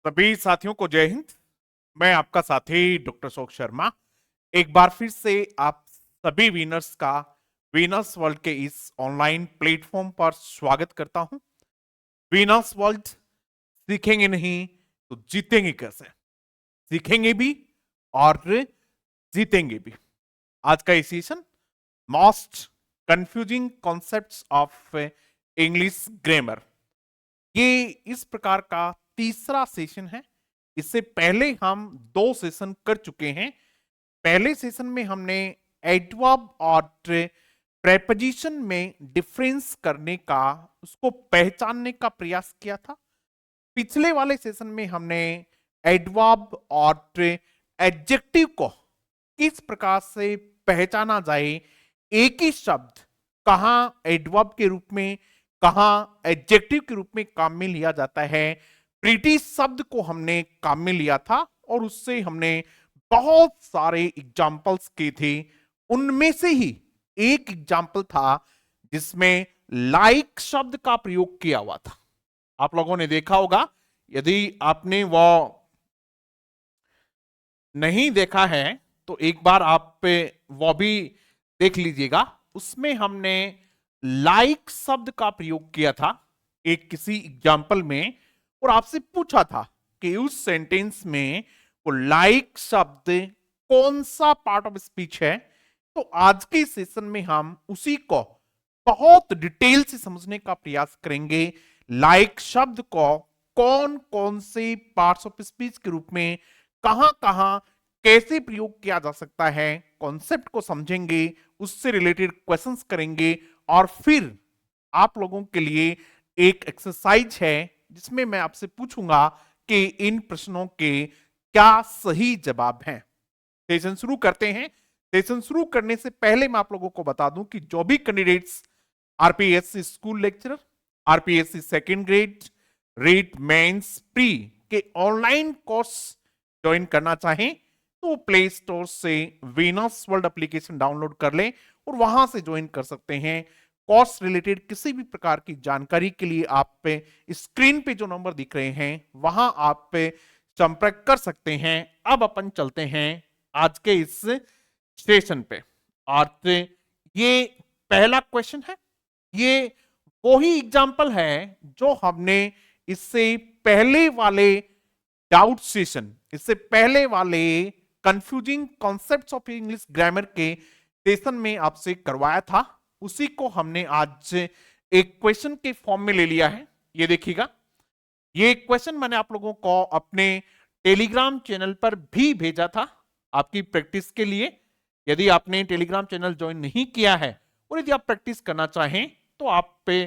सभी साथियों को जय हिंद। मैं आपका साथी डॉक्टर अशोक शर्मा एक बार फिर से आप सभी विनर्स का विनर्स वर्ल्ड के इस ऑनलाइन प्लेटफॉर्म पर स्वागत करता हूं। विनर्स वर्ल्ड, सीखेंगे नहीं तो जीतेंगे कैसे? सीखेंगे भी और जीतेंगे भी। आज का ये session most confusing concepts of English grammar, ये इस प्रकार का तीसरा सेशन है। इससे पहले हम 2 सेशन कर चुके हैं। पहले सेशन में हमने एडवर्ब और प्रेपोजिशन में डिफरेंस करने का, उसको पहचानने का प्रयास किया था। पिछले वाले सेशन में हमने एडवर्ब और एडजेक्टिव को किस प्रकार से पहचाना जाए, एक ही शब्द कहां एडवर्ब के रूप में, कहां एडजेक्टिव के रूप में काम में लिया जाता है, प्रीटी शब्द को हमने काम में लिया था और उससे हमने बहुत सारे एग्जाम्पल्स किए थे। उनमें से ही एक एग्जाम्पल था जिसमें लाइक शब्द का प्रयोग किया हुआ था। आप लोगों ने देखा होगा। यदि आपने वो नहीं देखा है तो एक बार आप वो भी देख लीजिएगा। उसमें हमने लाइक शब्द का प्रयोग किया था एक किसी एग्जाम्पल में, और आपसे पूछा था कि उस सेंटेंस में वो लाइक शब्द कौन सा पार्ट ऑफ स्पीच है। तो आज के सेशन में हम उसी को बहुत डिटेल से समझने का प्रयास करेंगे। लाइक शब्द को कौन कौन से पार्ट्स ऑफ स्पीच के रूप में कहां कहां कैसे प्रयोग किया जा सकता है, कॉन्सेप्ट को समझेंगे, उससे रिलेटेड क्वेश्चंस करेंगे और फिर आप लोगों के लिए एक एक्सरसाइज है जिसमें मैं आपसे पूछूंगा कि इन प्रश्नों के क्या सही जवाब हैं। सेशन शुरू करते हैं। सेशन शुरू करने से पहले मैं आप लोगों को बता दूं कि जो भी candidates RPSC school lecturer, RPSC second grade, REET mains pre के ऑनलाइन कोर्स ज्वाइन करना चाहें तो प्ले स्टोर से विनर्स वर्ल्ड एप्लीकेशन डाउनलोड कर लें और वहां से ज्वाइन कर सकते हैं। कोर्स रिलेटेड किसी भी प्रकार की जानकारी के लिए आप पे स्क्रीन पे जो नंबर दिख रहे हैं वहां आप पे संपर्क कर सकते हैं। अब अपन चलते हैं आज के इस सेशन पे। और ये पहला क्वेश्चन है, ये वही एग्जाम्पल है जो हमने इससे पहले वाले डाउट सेशन, इससे पहले वाले confusing concepts of English grammar के सेशन में आपसे करवाया था। उसी को हमने आज एक क्वेश्चन के फॉर्म में ले लिया है। ये देखिएगा, ये क्वेश्चन मैंने आप लोगों को अपने टेलीग्राम चैनल पर भी भेजा था आपकी प्रैक्टिस के लिए। यदि आपने टेलीग्राम चैनल ज्वाइन नहीं किया है और यदि आप प्रैक्टिस करना चाहें तो आप पे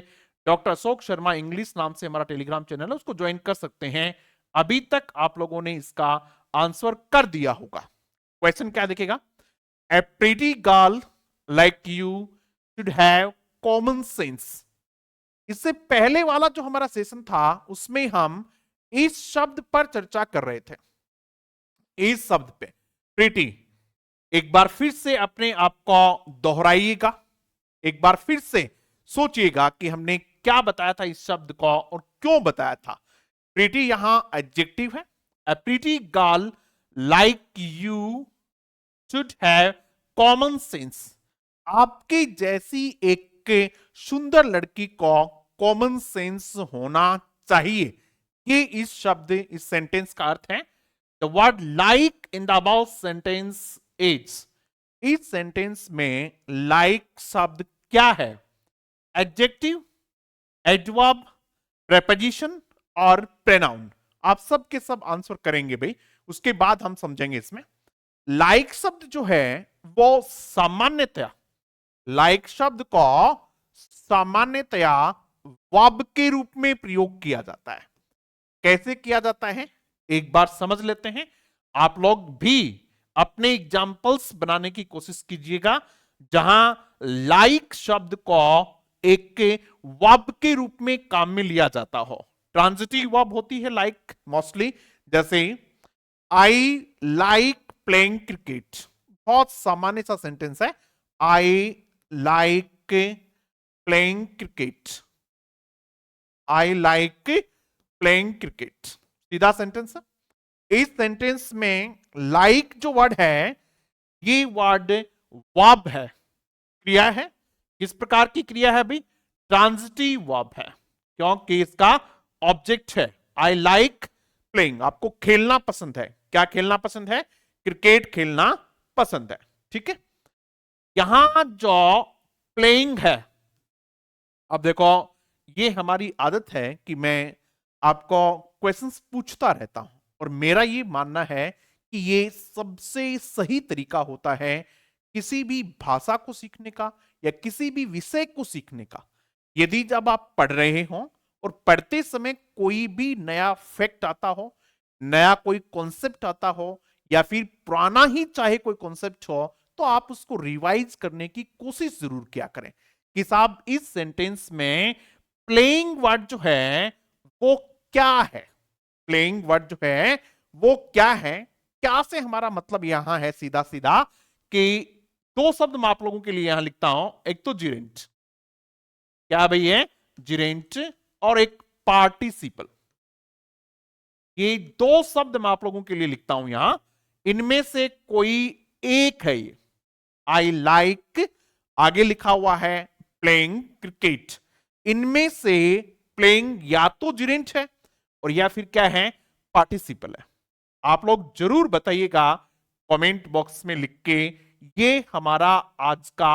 डॉक्टर अशोक शर्मा इंग्लिश नाम से हमारा टेलीग्राम चैनल है, उसको ज्वाइन कर सकते हैं। अभी तक आप लोगों ने इसका आंसर कर दिया होगा। क्वेश्चन क्या देखेगा? A pretty girl like you should have common sense. इससे पहले वाला जो हमारा सेशन था उसमें हम इस शब्द पर चर्चा कर रहे थे, इस शब्द पे प्रीटी। एक बार फिर से अपने आप को दोहराइएगा, एक बार फिर से सोचिएगा कि हमने क्या बताया था इस शब्द को और क्यों बताया था। प्रीटी यहां एडजेक्टिव है। A pretty girl like you should have common sense। आपकी जैसी एक सुंदर लड़की को कॉमन सेंस होना चाहिए। ये इस शब्द, इस सेंटेंस का अर्थ है। The word like in the about sentence is, इस सेंटेंस में लाइक शब्द क्या है? एडजेक्टिव, एडवर्ब, प्रेपोजिशन और प्रोनाउन। आप सब के सब आंसर करेंगे भाई, उसके बाद हम समझेंगे इसमें। लाइक शब्द जो है वो सामान्यतया, लाइक शब्द को सामान्यतया वर्ब के रूप में प्रयोग किया जाता है। कैसे किया जाता है एक बार समझ लेते हैं। आप लोग भी अपने एग्जाम्पल्स बनाने की कोशिश कीजिएगा जहां लाइक शब्द को एक वर्ब के रूप में काम में लिया जाता हो। ट्रांजिटिव वर्ब होती है लाइक मोस्टली, जैसे आई लाइक प्लेइंग क्रिकेट, बहुत सामान्य सा सेंटेंस है। I like playing cricket, I like playing cricket, सीधा सेंटेंस है। इस सेंटेंस में लाइक जो वर्ड है, ये वर्ड वर्ब है, क्रिया है। किस प्रकार की क्रिया है भाई? ट्रांजिटिव वर्ब है, क्योंकि इसका ऑब्जेक्ट है आई लाइक प्लेइंग। आपको खेलना पसंद है। क्या खेलना पसंद है? क्रिकेट खेलना पसंद है। ठीक है। यहां जो प्लेइंग है, अब देखो, ये हमारी आदत है कि मैं आपको क्वेश्चंस पूछता रहता हूं, और मेरा ये मानना है कि ये सबसे सही तरीका होता है किसी भी भाषा को सीखने का या किसी भी विषय को सीखने का। यदि जब आप पढ़ रहे हो और पढ़ते समय कोई भी नया फैक्ट आता हो, नया कोई कॉन्सेप्ट आता हो, या फिर पुराना ही चाहे कोई कॉन्सेप्ट हो, तो आप उसको रिवाइज करने की कोशिश जरूर किया करें कि साहब इस सेंटेंस में प्लेइंग वर्ड जो है वो क्या है। प्लेइंग वर्ड जो है वो क्या है? क्या से हमारा मतलब यहां है सीधा सीधा कि दो शब्द मैं आप लोगों के लिए यहां लिखता हूं। एक तो जिरेंट, क्या भाई है? जिरेंट। और एक पार्टिसिपल। ये दो शब्द मैं आप लोगों के लिए लिखता हूं यहां, इनमें से कोई एक है ये। आई लाइक, आगे लिखा हुआ है प्लेइंग क्रिकेट। इनमें से प्लेइंग या तो जिरेंट है और या फिर क्या है? पार्टिसिपल है। आप लोग जरूर बताइएगा कमेंट बॉक्स में लिख के। ये हमारा आज का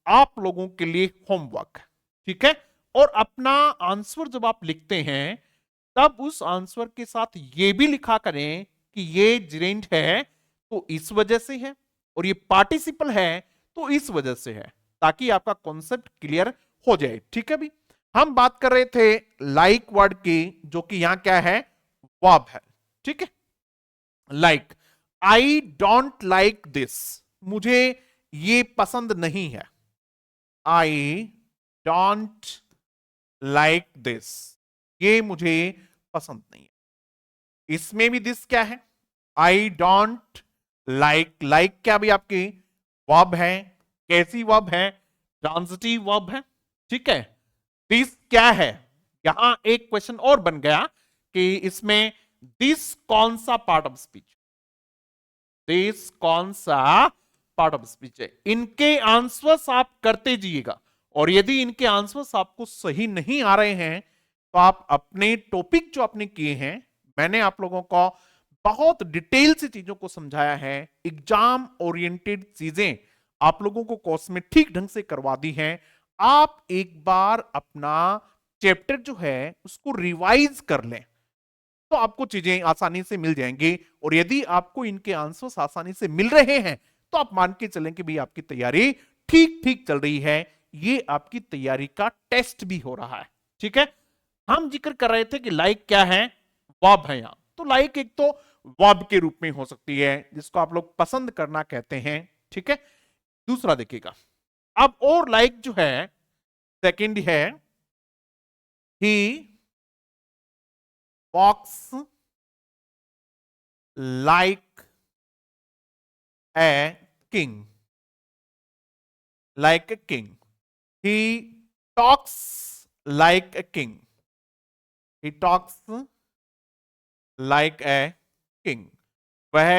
आप लोगों के लिए होमवर्क है, ठीक है। और अपना आंसर जब आप लिखते हैं, तब उस आंसर के साथ ये भी लिखा करें कि ये जिरेंट है तो इस वजह से है, और ये पार्टिसिपल है तो इस वजह से है, ताकि आपका कॉन्सेप्ट क्लियर हो जाए। ठीक है भी। हम बात कर रहे थे लाइक वर्ड की, जो कि यहां क्या है? वर्ब है। ठीक है। Like, I don't like this, मुझे ये पसंद नहीं है। आई डोंट लाइक दिस, ये मुझे पसंद नहीं है। इसमें भी दिस क्या है? आई डोंट लाइक। लाइक क्या भी आपकी वर्ब है। कैसी वर्ब है? ट्रांजिटिव वर्ब है। ठीक है। दिस क्या है? यहां एक क्वेश्चन और बन गया कि इसमें दिस कौन सा पार्ट ऑफ स्पीच, दिस कौन सा पार्ट ऑफ स्पीच है? इनके आंसर्स आप करते जाइएगा, और यदि इनके आंसर्स आपको सही नहीं आ रहे हैं, तो आप अपने टॉपिक जो आपने किए हैं, मैंने आप लोगों को बहुत डिटेल से चीजों को समझाया है, एग्जाम ओरिएंटेड चीजें आप लोगों को कोर्स में ठीक ढंग से करवा दी हैं। आप एक बार अपना चैप्टर जो है उसको रिवाइज कर लें, तो आपको चीजें आसानी से मिल जाएंगी। और यदि आपको इनके आंसर्स आसानी से मिल रहे हैं, तो आप मान के चलें कि भाई आपकी तैयारी ठीक ठीक चल रही है। ये आपकी तैयारी का टेस्ट भी हो रहा है। ठीक है। हम जिक्र कर रहे थे कि लाइक क्या है? वर्ब है यहां। तो लाइक एक तो वर्ब के रूप में हो सकती है, जिसको आप लोग पसंद करना कहते हैं। ठीक है। दूसरा देखिएगा, अब और लाइक जो है सेकंड है ही walks like a king, like a king. He talks like a king. He talks like a king. वह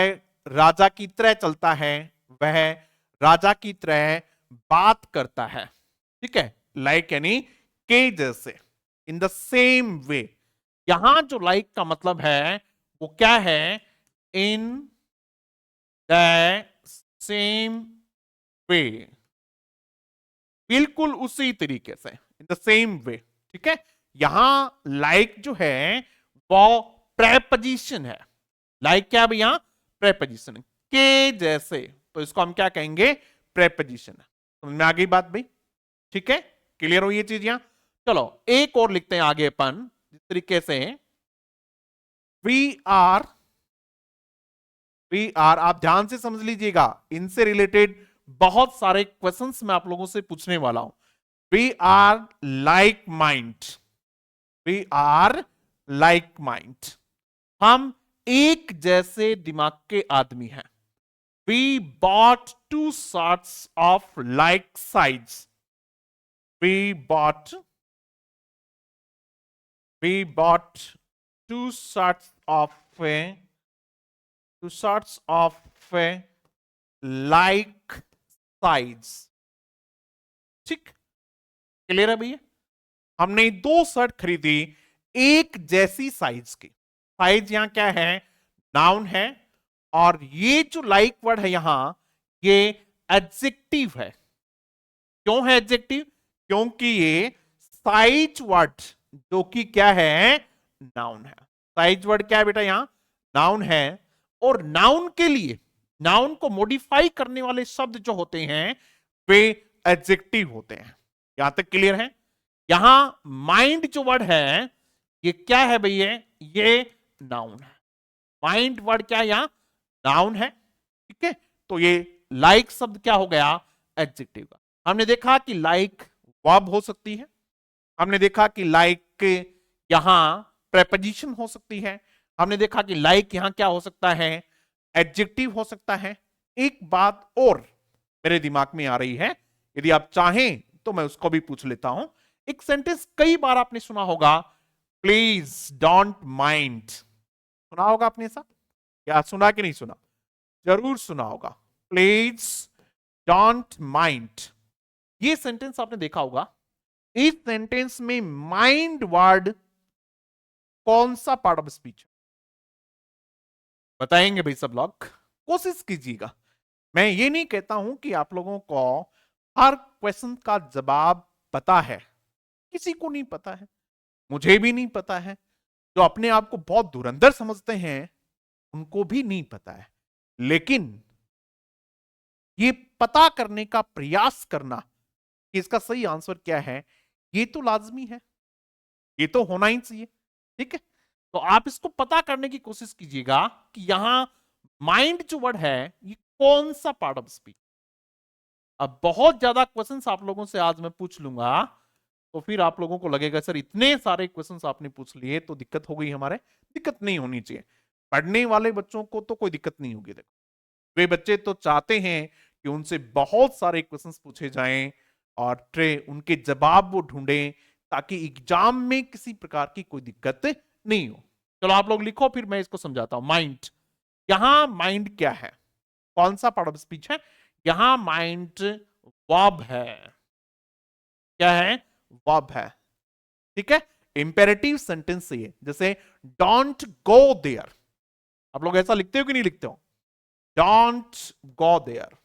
राजा की तरह चलता है, वह राजा की तरह बात करता है। ठीक है। लाइक यानी के जैसे, इन द सेम वे। यहां जो लाइक का मतलब है वो क्या है? इन द सेम वे, बिल्कुल उसी तरीके से, इन द सेम वे। ठीक है। यहां लाइक जो है वो प्रेपोजिशन है। लाइक क्या भैया? प्रेपोजिशन के जैसे, तो इसको हम क्या कहेंगे? प्रेपोजिशन। समझ में आ गई बात भाई? ठीक है। क्लियर हो ये चीज यहां? चलो एक और लिखते हैं आगे अपन, जिस तरीके से वी आर, आप ध्यान से समझ लीजिएगा, इनसे रिलेटेड बहुत सारे क्वेश्चंस मैं आप लोगों से पूछने वाला हूं। We are like mind, we are like mind, हम एक जैसे दिमाग के आदमी हैं। We bought two shirts of like size, वी बॉट two sorts of like size। ठीक, क्लियर है भैया? हमने दो शर्ट खरीदी एक जैसी साइज की। साइज यहां क्या है? नाउन है। और ये जो लाइक वर्ड है यहां, ये एडजेक्टिव है। क्यों है एडजेक्टिव? क्योंकि ये साइज वर्ड जो कि क्या है? नाउन है। साइज वर्ड क्या है बेटा? यहां नाउन है। और नाउन के लिए, नाउन को मॉडिफाई करने वाले शब्द जो होते हैं वे एडजेक्टिव होते हैं। यहां तक क्लियर है? यहां माइंड जो वर्ड है ये क्या है भैया? ये नाउन है। माइंड वर्ड क्या है? यहां नाउन है। ठीक है, तो ये लाइक शब्द क्या हो गया? एडजेक्टिव का। हमने देखा कि लाइक वर्ब हो सकती है। हमने देखा कि लाइक यहां प्रेपोजिशन हो सकती है। हमने देखा कि लाइक यहां क्या हो सकता है? एडजेक्टिव हो सकता है। एक बात और मेरे दिमाग में आ रही है, यदि आप चाहें तो मैं उसको भी पूछ लेता हूं। एक सेंटेंस कई बार आपने सुना होगा, प्लीज डोंट माइंड। सुना होगा आपने ऐसा? क्या सुना कि नहीं सुना? जरूर सुना होगा। प्लीज डोंट माइंड, ये सेंटेंस आपने देखा होगा। इस सेंटेंस में माइंड वर्ड कौन सा पार्ट ऑफ स्पीच है? बताएंगे भाई सब लोग, कोशिश कीजिएगा। मैं ये नहीं कहता हूं कि आप लोगों को हर क्वेश्चन का जवाब पता है। किसी को नहीं पता है, मुझे भी नहीं पता है। जो अपने आप को बहुत धुरंधर समझते हैं उनको भी नहीं पता है। लेकिन ये पता करने का प्रयास करना कि इसका सही आंसर क्या है, ये तो लाजमी है, ये तो होना ही चाहिए। ठीक है, तो आप इसको पता करने की कोशिश कीजिएगा कि यहां माइंड जो वर्ड है ये कौन सा पार्ट ऑफ स्पीच। अब बहुत ज्यादा क्वेश्चंस आप लोगों से आज मैं पूछ लूंगा तो फिर आप लोगों को लगेगा सर इतने सारे क्वेश्चंस आपने पूछ लिए तो दिक्कत हो गई हमारे। दिक्कत नहीं होनी चाहिए। पढ़ने वाले बच्चों को तो कोई दिक्कत नहीं होगी। देखो, वे बच्चे तो चाहते हैं कि उनसे बहुत सारे क्वेश्चंस पूछे जाएं और ट्रे उनके जवाब वो ढूंढें ताकि एग्जाम में किसी प्रकार की कोई दिक्कत नहीं हो। चलो आप लोग लिखो, फिर मैं इसको समझाता हूं। माइंड, यहां माइंड क्या है? कौन सा पार्ट ऑफ स्पीच है? यहां माइंड वर्ब है। क्या है? वर्ब है। ठीक है, इंपेरेटिव सेंटेंस ये, जैसे डोंट गो देयर। आप लोग ऐसा लिखते हो कि नहीं लिखते हो? Don't go there,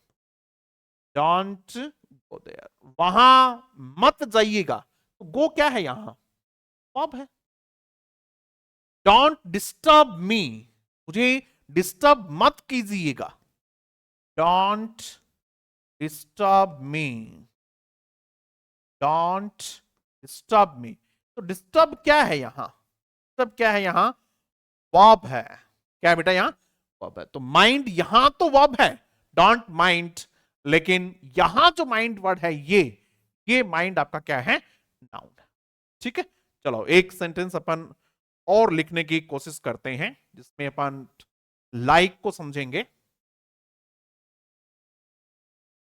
don't go there, वहां मत जाइएगा। तो गो क्या है? यहां वर्ब है। डोंट डिस्टर्ब मी, मुझे डिस्टर्ब मत कीजिएगा। Don't disturb me, don't disturb me. तो डिस्टर्ब क्या है यहां? डिस्टर्ब क्या है यहां? वर्ब है। क्या है बेटा? यहां वर्ब है। तो माइंड यहां तो वर्ब है, डोंट माइंड। लेकिन यहां जो माइंड वर्ड है ये माइंड आपका क्या है? नाउन है। ठीक है, चलो एक सेंटेंस अपन और लिखने की कोशिश करते हैं जिसमें अपन लाइक को समझेंगे।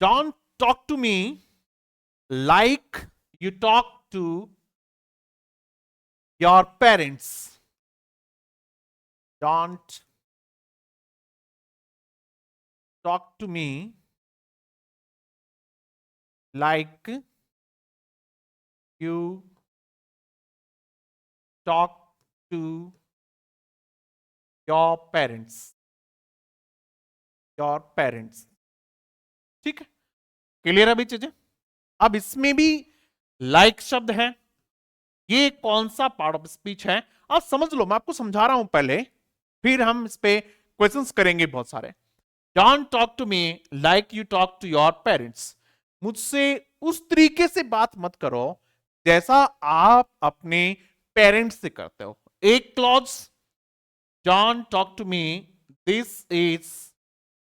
Don't talk to me like you talk to your parents. Don't talk to me like you talk to your parents, your parents। ठीक है, क्लियर है भी चीजें? अब इसमें भी लाइक शब्द है। ये कौन सा पार्ट ऑफ स्पीच है आप समझ लो। मैं आपको समझा रहा हूं पहले, फिर हम इस पे क्वेश्चंस करेंगे बहुत सारे। Don't talk to me like you talk to your parents. मुझसे उस तरीके से बात मत करो जैसा आप अपने पेरेंट्स से करते हो। एक clause, don't talk to me, this is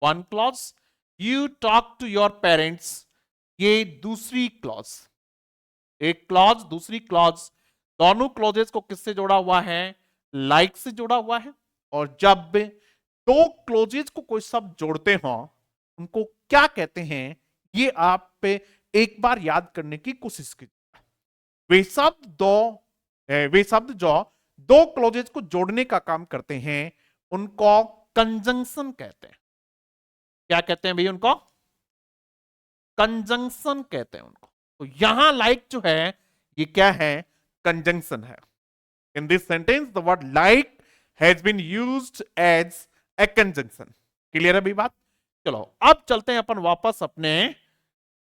one clause. You talk to your parents, ये दूसरी क्लॉज। एक क्लॉज दूसरी क्लॉज, दोनों क्लॉजेस को किससे जोड़ा हुआ है? लाइक से जोड़ा हुआ है। और जब दो क्लॉजेस को कोई शब्द जोड़ते हो उनको क्या कहते हैं, ये आप पे एक बार याद करने की कोशिश कीजिए। वे शब्द जो दो क्लॉजेज को जोड़ने का काम करते हैं, उनको कंजंक्शन कहते हैं। क्या कहते हैं भैया? उनको कंजंक्शन कहते हैं उनको। तो यहां लाइक जो है ये क्या है? कंजंक्शन है। In this sentence the word like has been used as a conjunction. Clear है भी बात? चलो अब चलते हैं अपन वापस अपने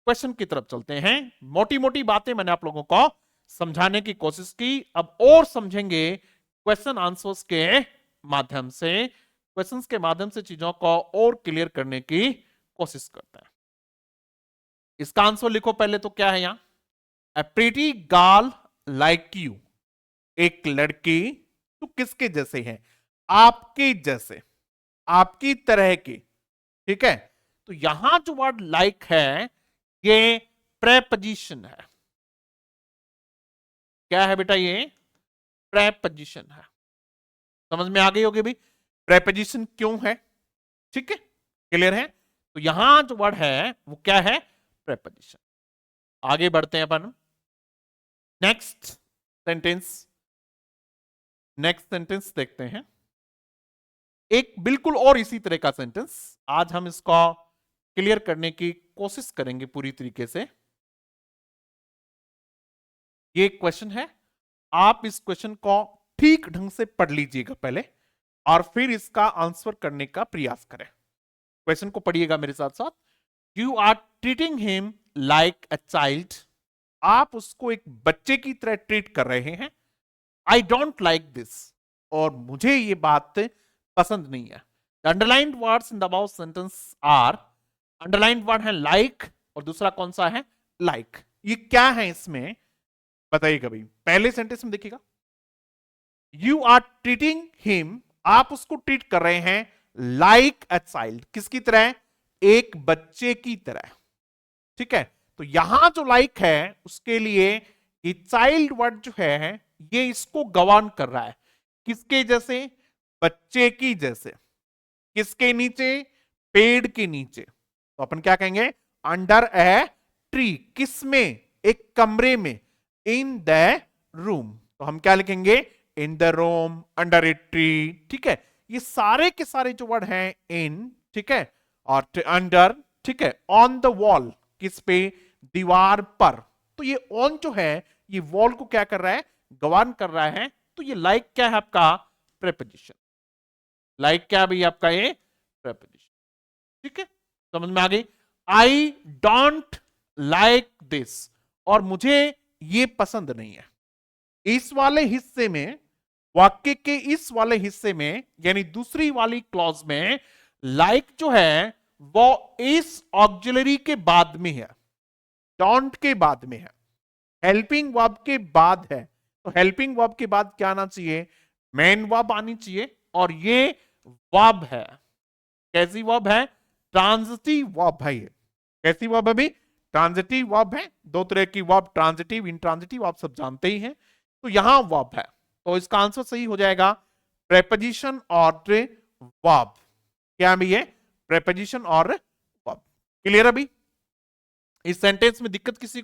क्वेश्चन की तरफ चलते हैं। मोटी मोटी बातें मैंने आप लोगों को समझाने की कोशिश की, अब और समझेंगे क्वेश्चन आंसर्स के माध्यम से। क्वेश्चंस के माध्यम से चीजों को और क्लियर करने की कोशिश करते हैं। इसका आंसर लिखो पहले तो क्या है यहां? ए प्रीटी गर्ल लाइक यू। एक लड़की तो किसके जैसे है? आपके जैसे, आपकी तरह की। ठीक है, तो यहां जो वर्ड लाइक है ये प्रेपोजिशन है। क्या है बेटा? ये प्रेपोजिशन है। समझ में आ गई होगी भी प्रेपोजिशन क्यों है? ठीक है, क्लियर है? तो यहां जो वर्ड है वो क्या है? प्रेपोजिशन। आगे बढ़ते हैं अपन नेक्स्ट सेंटेंस। नेक्स्ट सेंटेंस देखते हैं, एक बिल्कुल और इसी तरह का सेंटेंस। आज हम इसको क्लियर करने की कोशिश करेंगे पूरी तरीके से। ये क्वेश्चन है, आप इस क्वेश्चन को ठीक ढंग से पढ़ लीजिएगा पहले और फिर इसका आंसर करने का प्रयास करें। क्वेश्चन को पढ़िएगा मेरे साथ साथ। You are treating him like a child. आप उसको एक बच्चे की तरह ट्रीट कर रहे हैं। I don't like this. और मुझे ये बात पसंद नहीं है। Underlined words in the about sentence are, underlined word है लाइक और दूसरा कौन सा है? लाइक। ये क्या है इसमें बताइएगा भाई। पहले सेंटेंस में देखिएगा, यू आर ट्रीटिंग हिम, आप उसको ट्रीट कर रहे हैं लाइक अ चाइल्ड। किसकी तरह? एक बच्चे की तरह। ठीक है, तो यहां जो लाइक है उसके लिए ये चाइल्ड वर्ड जो है ये इसको गवान कर रहा है। किसके जैसे? बच्चे की जैसे। किसके नीचे? पेड़ के नीचे। तो अपन क्या कहेंगे? Under a tree. किसमें? एक कमरे में। In the room. तो हम क्या लिखेंगे? In the room, under a tree. ठीक है, ये सारे के सारे जो वर्ड हैं इन, ठीक है, और अंडर, ठीक है, ऑन द वॉल, किस पे? दीवार पर। तो ये ऑन जो है ये वॉल को क्या कर रहा है? गवान कर रहा है। तो ये लाइक क्या है आपका? प्रेपोजिशन। लाइक क्या भाई आपका? ये प्रेपोजिशन। ठीक है, समझ में आ गई? आई डोंट लाइक दिस, और मुझे ये पसंद नहीं है। इस वाले हिस्से में, वाक्य के इस वाले हिस्से में, यानी दूसरी वाली क्लॉज में लाइक जो है वो इस ऑक्सिलरी के बाद में है, डोंट के बाद में है, हेल्पिंग वर्ब के बाद है। तो हेल्पिंग वर्ब के बाद क्या आना चाहिए? मेन वर्ब आनी चाहिए। और ये वर्ब है, कैसी वर्ब है? ट्रांजिटिव वर्ब है। ये कैसी वर्ब है? ट्रांजिटिव वर्ब है। दो तरह की वर्ब, ट्रांजिटिव, इंट्रांजिटिव, आप सब जानते ही हैं। तो यहां वर्ब है, तो इसका आंसर सही हो जाएगा प्रेपोजिशन और वर्ब। क्या है ये? प्रेपोजिशन और वर्ब। क्लियर है अभी? इस सेंटेंस में दिक्कत किसी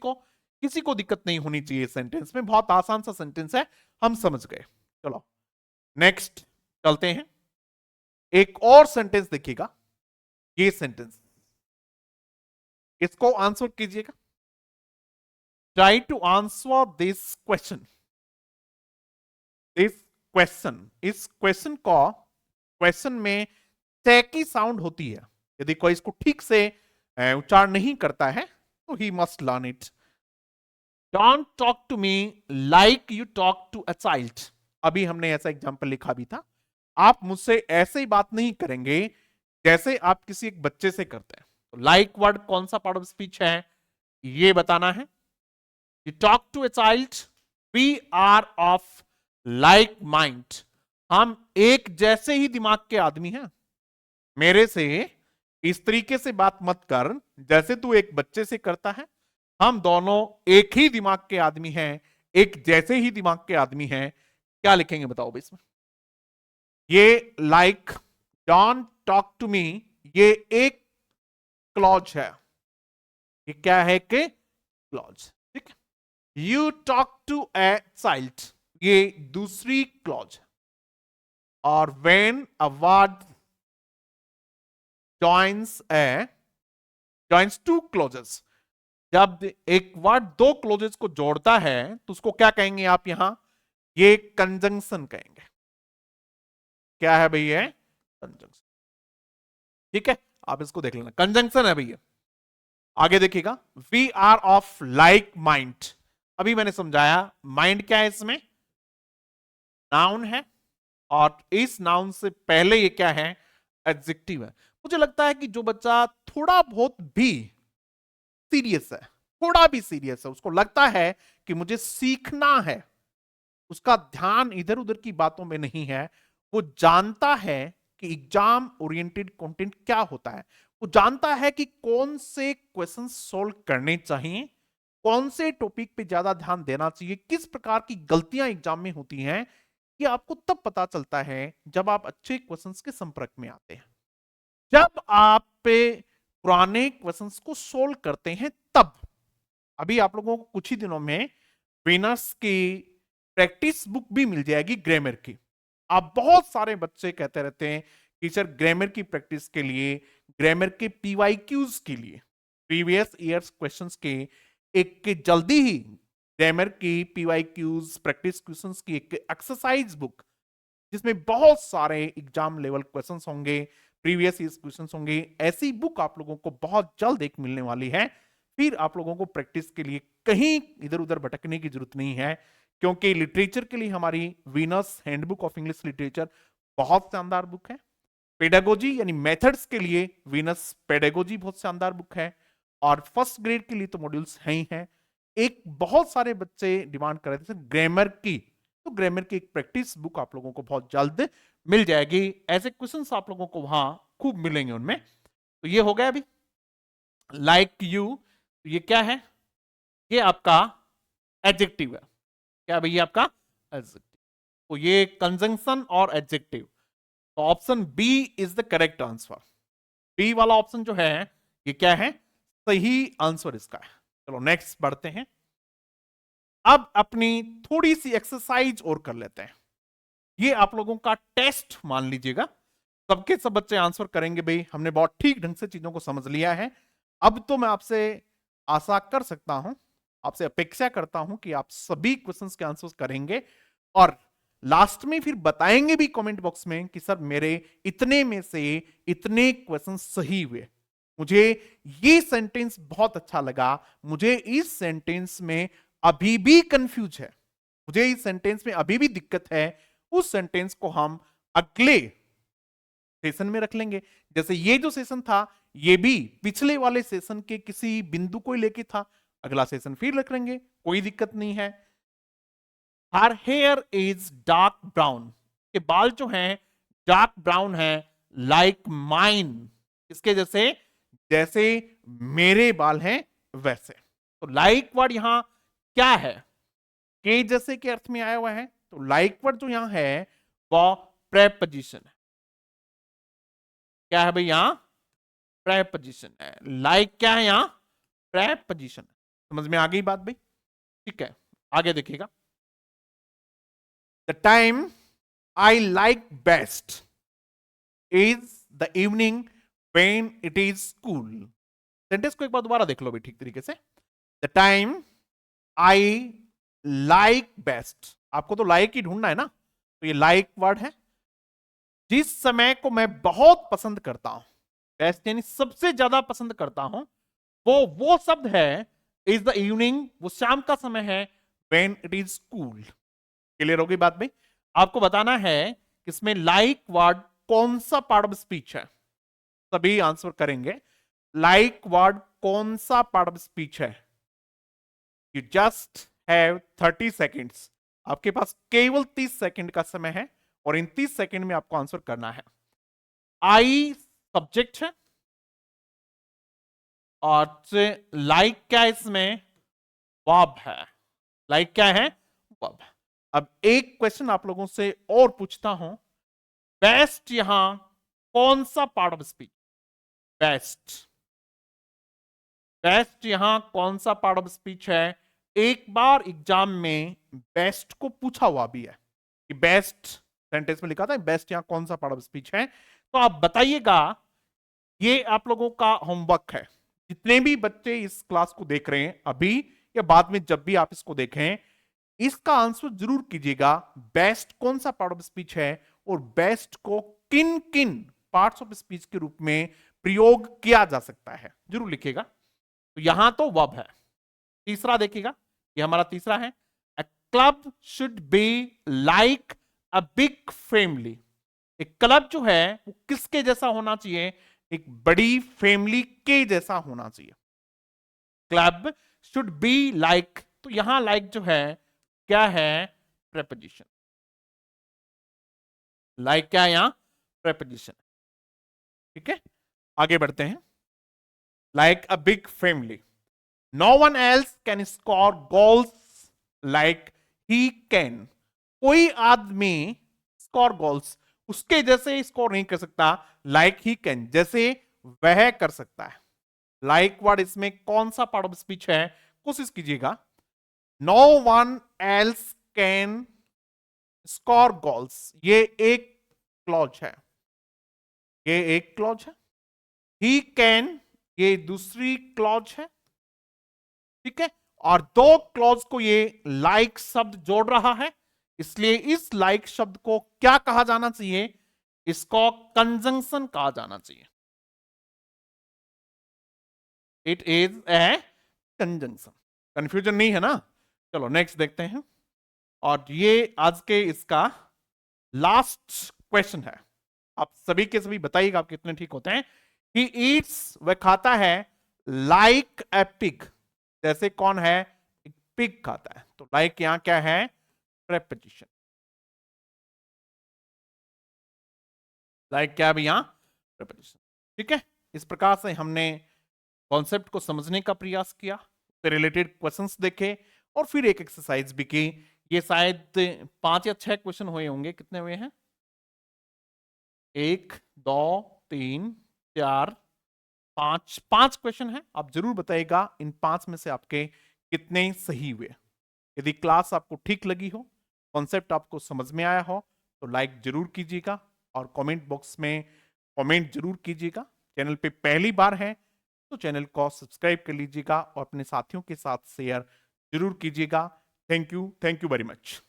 को दिक्कत नहीं होनी चाहिए। इस सेंटेंस में बहुत आसान सा सेंटेंस है, हम समझ गए। चलो नेक्स्ट चलते हैं। एक और सेंटेंस देखिएगा, ये सेंटेंस, इसको आंसर कीजिएगा। Try to answer this question. इस क्वेश्चन को, क्वेश्चन में टे की साउंड होती है। यदि कोई इसको ठीक से उच्चारण नहीं करता है तो he must learn it. Don't talk to me like you talk to a child. अभी हमने ऐसा एग्जाम्पल लिखा भी था। आप मुझसे ऐसे ही बात नहीं करेंगे जैसे आप किसी एक बच्चे से करते हैं। तो लाइक वर्ड कौन सा पार्ट ऑफ स्पीच है ये बताना है। You talk to a child, we are of like mind. हम एक जैसे ही दिमाग के आदमी हैं। मेरे से इस तरीके से बात मत कर जैसे तू एक बच्चे से करता है। हम दोनों एक ही दिमाग के आदमी हैं, एक जैसे ही दिमाग के आदमी हैं। क्या लिखेंगे बताओ भाई इसमें? ये like, don't talk to me, ये एक क्लॉज है। ये क्या है? कि क्लॉज। ठीक है, you talk to a child, ये दूसरी क्लॉज। और when a word joins two clauses, जब एक वर्ड दो क्लॉजेस को जोड़ता है तो उसको क्या कहेंगे आप यहां? ये कंजंक्शन कहेंगे। क्या है भैया? कंजंक्शन। ठीक है, आप इसको देख लेना, कंजंक्शन है भैया। आगे देखिएगा, we are of like mind. अभी मैंने समझाया माइंड क्या है, इसमें नाउन है, और इस नाउन से पहले ये क्या है? एडजेक्टिव है। मुझे लगता है कि जो बच्चा थोड़ा बहुत भी सीरियस है, थोड़ा भी सीरियस है, उसको लगता है कि मुझे सीखना है, उसका ध्यान इधर उधर की बातों में नहीं है, वो जानता है कि एग्जाम ओरिएंटेड कंटेंट क्या होता है, वो जानता है कि कौन से क्वेश्चन सोल्व करने चाहिए, कौन से टॉपिक पे ज्यादा ध्यान देना चाहिए, किस प्रकार की गलतियां एग्जाम में होती हैं, ये आपको तब पता चलता है जब आप अच्छे क्वेश्चंस के संपर्क में आते हैं, जब आप पे पुराने क्वेश्चंस को सोल्व करते हैं तब। अभी आप लोगों को कुछ ही दिनों में विनर्स की प्रैक्टिस बुक भी मिल जाएगी ग्रामर की। आप बहुत सारे बच्चे कहते रहते हैं कि सर ग्रामर की प्रैक्टिस के लिए, ग्रामर के पीवाईक्यूज के लिए, प्रीवियस ईयर्स क्वेश्चंस के एक के जल्दी ही ग्रामर की पीवाईक्यूज प्रैक्टिस क्वेश्चंस की एक एक्सरसाइज बुक, जिसमें बहुत सारे एग्जाम लेवल क्वेश्चंस होंगे, प्रीवियस ईयर क्वेश्चंस होंगे, ऐसी बुक आप लोगों को बहुत जल्द एक मिलने वाली है। फिर आप लोगों को प्रैक्टिस के लिए कहीं इधर उधर भटकने की जरूरत नहीं है, क्योंकि लिटरेचर के लिए हमारी Venus handbook of English literature बहुत शानदार बुक है। पेडागोजी यानी मेथड्स के लिए वीनस पेडागोजी बहुत शानदार बुक है, और फर्स्ट ग्रेड के लिए तो मॉड्यूल्स हैं ही हैं। एक बहुत सारे बच्चे डिमांड कर रहे थे ग्रामर की, तो ग्रामर की एक प्रैक्टिस बुक आप लोगों को बहुत जल्द मिल जाएगी। ऐसे क्वेश्चंस आप लोगों को वहां खूब मिलेंगे उनमें। तो ये हो गया अभी लाइक यू, ये क्या है? ये आपका एडजेक्टिव है। क्या भैया? आपका एडजेक्टिव। तो ये कंजंक्शन और एडजेक्टिव, तो option B is the correct answer. B वाला ऑप्शन जो है ये क्या है? सही आंसर इसका है। चलो नेक्स्ट बढ़ते हैं। अब अपनी थोड़ी सी एक्सरसाइज और कर लेते हैं। ये आप लोगों का टेस्ट मान लीजिएगा, सबके सब बच्चे आंसर करेंगे भाई, हमने बहुत ठीक ढंग से चीजों को समझ लिया है। अब तो मैं आपसे आशा कर सकता हूं, आपसे अपेक्षा करता हूं कि आप सभी क्वेश्चंस के आंसर्स करेंगे, और लास्ट में फिर बताएंगे भी कमेंट बॉक्स में कि सर मेरे इतने में से इतने क्वेश्चन सही हुए, मुझे ये सेंटेंस बहुत अच्छा लगा, मुझे इस सेंटेंस में अभी भी कंफ्यूज है, मुझे इस सेंटेंस में अभी भी दिक्कत है। उस सेंटेंस को हम अगले सेशन में रख लेंगे। जैसे ये जो सेशन था, ये भी पिछले वाले सेशन के किसी बिंदु को लेके था, अगला सेशन फिर रख लेंगे, कोई दिक्कत नहीं है। Her here is dark brown, के बाल जो हैं डार्क ब्राउन है, लाइक माइन, इसके जैसे, जैसे मेरे बाल हैं वैसे। तो लाइक वर्ड यहां क्या है? के जैसे के अर्थ में आया हुआ है, तो लाइक वर्ड जो यहां है वो प्रेपोजिशन है। क्या है भाई? यहां प्रेपोजिशन है। लाइक क्या है? यहां प्रेपोजिशन है। समझ में आ गई बात भाई? ठीक है, आगे देखिएगा। The time I like best is the evening when it is cool. Sentence को एक बार दोबारा देख लो भाई ठीक तरीके से। The time I like best, आपको तो लाइक ही ढूंढना है ना, तो ये लाइक वर्ड है। जिस समय को मैं बहुत पसंद करता हूं, बेस्ट यानी सबसे ज्यादा पसंद करता हूं, वो शब्द है इज द इवनिंग, वो शाम का समय है, when it is cool. Clear होगी बात भाई? आपको बताना है कि इसमें लाइक वर्ड कौन सा पार्ट ऑफ स्पीच है, सभी आंसर करेंगे। लाइक वर्ड कौन सा पार्ट ऑफ स्पीच है? यू जस्ट हैव 30 सेकेंड्स, आपके पास केवल 30 सेकंड का समय है, और इन 30 सेकंड में आपको आंसर करना है। आई सब्जेक्ट है, और लाइक क्या है इसमें? वर्ब है। लाइक क्या है? वर्ब। अब एक क्वेश्चन आप लोगों से और पूछता हूं, बेस्ट यहां कौन सा part of speech? Best, best यहां कौन सा पार्ट ऑफ स्पीच है? एक बार एग्जाम में बेस्ट को पूछा हुआ भी है कि बेस्ट सेंटेंस में लिखा था बेस्ट यहां कौन सा पार्ट ऑफ स्पीच है, तो आप बताइएगा। ये आप लोगों का होमवर्क है। जितने भी बच्चे इस क्लास को देख रहे हैं अभी या बाद में, जब भी आप इसको देखें, इसका आंसर जरूर कीजिएगा। बेस्ट कौन सा पार्ट ऑफ स्पीच है और बेस्ट को किन किन पार्ट्स ऑफ स्पीच के रूप में प्रयोग किया जा सकता है, जरूर लिखिएगा। तो यहां तो वर्ब है। तीसरा देखिएगा, ये हमारा तीसरा है, a club should be like a big family. एक क्लब जो है वो किसके जैसा होना चाहिए? एक बड़ी फैमिली के जैसा होना चाहिए। क्लब शुड बी लाइक, तो यहां लाइक जो है क्या है? प्रेपोजिशन। लाइक क्या है यहां? प्रेपोजिशन। ठीक है, आगे बढ़ते हैं। Like a big family, no one else can score goals like he can. कोई आदमी स्कोर गोल्स उसके जैसे स्कोर नहीं कर सकता, लाइक ही कैन जैसे वह कर सकता है। लाइक वर्ड इसमें कौन सा पार्ट ऑफ स्पीच है? कोशिश कीजिएगा। No one else can score goals, ये एक क्लॉज है, ये एक क्लॉज है। ही कैन, ये दूसरी क्लॉज है। ठीक है, और दो क्लॉज को ये लाइक शब्द जोड़ रहा है, इसलिए इस लाइक शब्द को क्या कहा जाना चाहिए? इसको कंजंक्शन कहा जाना चाहिए। It is a conjunction. Confusion नहीं है ना? चलो नेक्स्ट देखते हैं। और ये आज के इसका लास्ट क्वेश्चन है। आप सभी के सभी बताइएगा आप कितने ठीक होते हैं। ही ईट्स, वह खाता है, लाइक ए पिग, जैसे कौन है? एक पिग खाता है। तो लाइक यहां क्या है? प्रेपोजिशन। लाइक क्या है यहां? प्रेपोजिशन। ठीक है, इस प्रकार से हमने कॉन्सेप्ट को समझने का प्रयास किया, उससे रिलेटेड क्वेश्चंस देखे और फिर एक एक्सरसाइज भी की। ये शायद 5 या 6 क्वेश्चन हुए होंगे। कितने हुए हैं? 1 2 3 4 5, 5 क्वेश्चन है। आप जरूर बताइएगा इन 5 में से आपके कितने सही हुए। यदि क्लास आपको ठीक लगी हो, कॉन्सेप्ट आपको समझ में आया हो, तो लाइक जरूर कीजिएगा और कमेंट बॉक्स में कमेंट जरूर कीजिएगा। चैनल पे पहली बार है तो चैनल को सब्सक्राइब कर लीजिएगा और अपने साथियों के साथ शेयर जरूर कीजिएगा। Thank you very much.